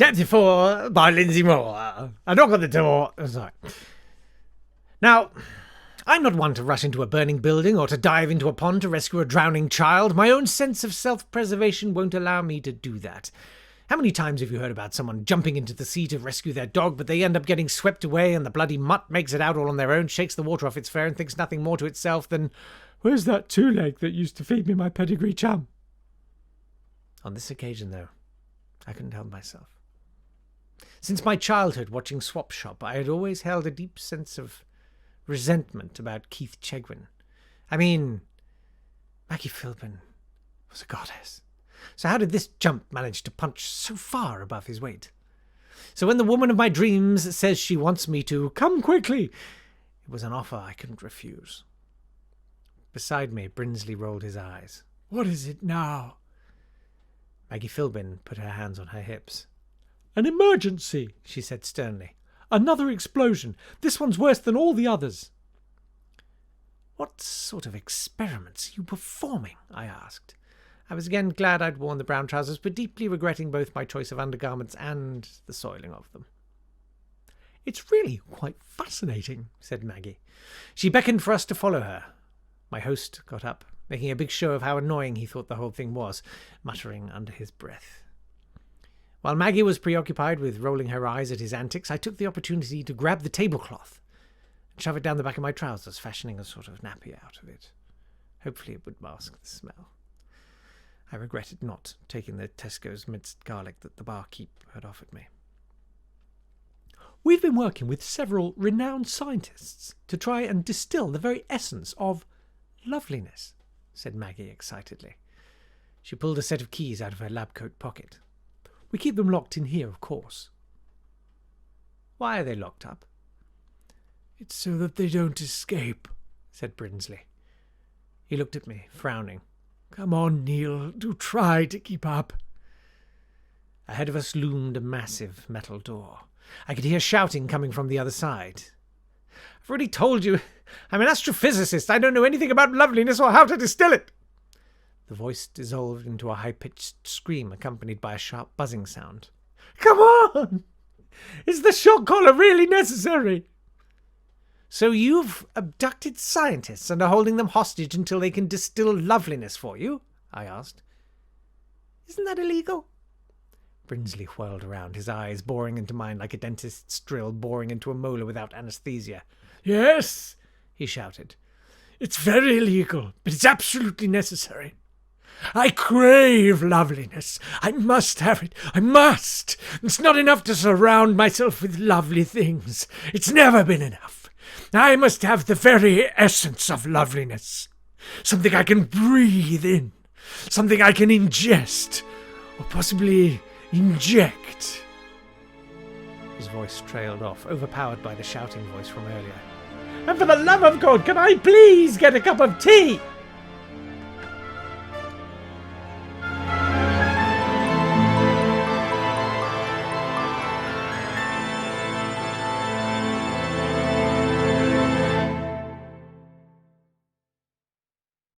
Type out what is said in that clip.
Chapter 4 by Lindsay Moore. A knock on the door. Sorry. Now, I'm not one to rush into a burning building or to dive into a pond to rescue a drowning child. My own sense of self-preservation won't allow me to do that. How many times have you heard about someone jumping into the sea to rescue their dog, but they end up getting swept away and the bloody mutt makes it out all on their own, shakes the water off its fur and thinks nothing more to itself than, "Where's that two-leg that used to feed me my pedigree chum?" On this occasion, though, I couldn't help myself. Since my childhood watching Swap Shop, I had always held a deep sense of resentment about Keith Chegwin. I mean, Maggie Philbin was a goddess. So how did this chump manage to punch so far above his weight? So when the woman of my dreams says she wants me to come quickly, it was an offer I couldn't refuse. Beside me, Brinsley rolled his eyes. "What is it now?" Maggie Philbin put her hands on her hips. "An emergency," she said sternly. "Another explosion. This one's worse than all the others." "What sort of experiments are you performing?" I asked. I was again glad I'd worn the brown trousers, but deeply regretting both my choice of undergarments and the soiling of them. "It's really quite fascinating," said Maggie. She beckoned for us to follow her. My host got up, making a big show of how annoying he thought the whole thing was, muttering under his breath. While Maggie was preoccupied with rolling her eyes at his antics, I took the opportunity to grab the tablecloth and shove it down the back of my trousers, fashioning a sort of nappy out of it. Hopefully it would mask the smell. I regretted not taking the Tesco's minced garlic that the barkeep had offered me. "We've been working with several renowned scientists to try and distill the very essence of loveliness," said Maggie excitedly. She pulled a set of keys out of her lab coat pocket. "We keep them locked in here, of course." "Why are they locked up?" "It's so that they don't escape," said Brinsley. He looked at me, frowning. "Come on, Neil, do try to keep up." Ahead of us loomed a massive metal door. I could hear shouting coming from the other side. "I've already told you, I'm an astrophysicist. I don't know anything about loveliness or how to distill it." The voice dissolved into a high-pitched scream accompanied by a sharp buzzing sound. "Come on! Is the shock collar really necessary?" "So you've abducted scientists and are holding them hostage until they can distill loveliness for you?" I asked. "Isn't that illegal?" Brinsley whirled around, his eyes boring into mine like a dentist's drill boring into a molar without anaesthesia. "Yes," he shouted. "It's very illegal, but it's absolutely necessary. I crave loveliness. I must have it. I must. It's not enough to surround myself with lovely things. It's never been enough. I must have the very essence of loveliness. Something I can breathe in. Something I can ingest. Or possibly inject." His voice trailed off, overpowered by the shouting voice from earlier. "And for the love of God, can I please get a cup of tea?"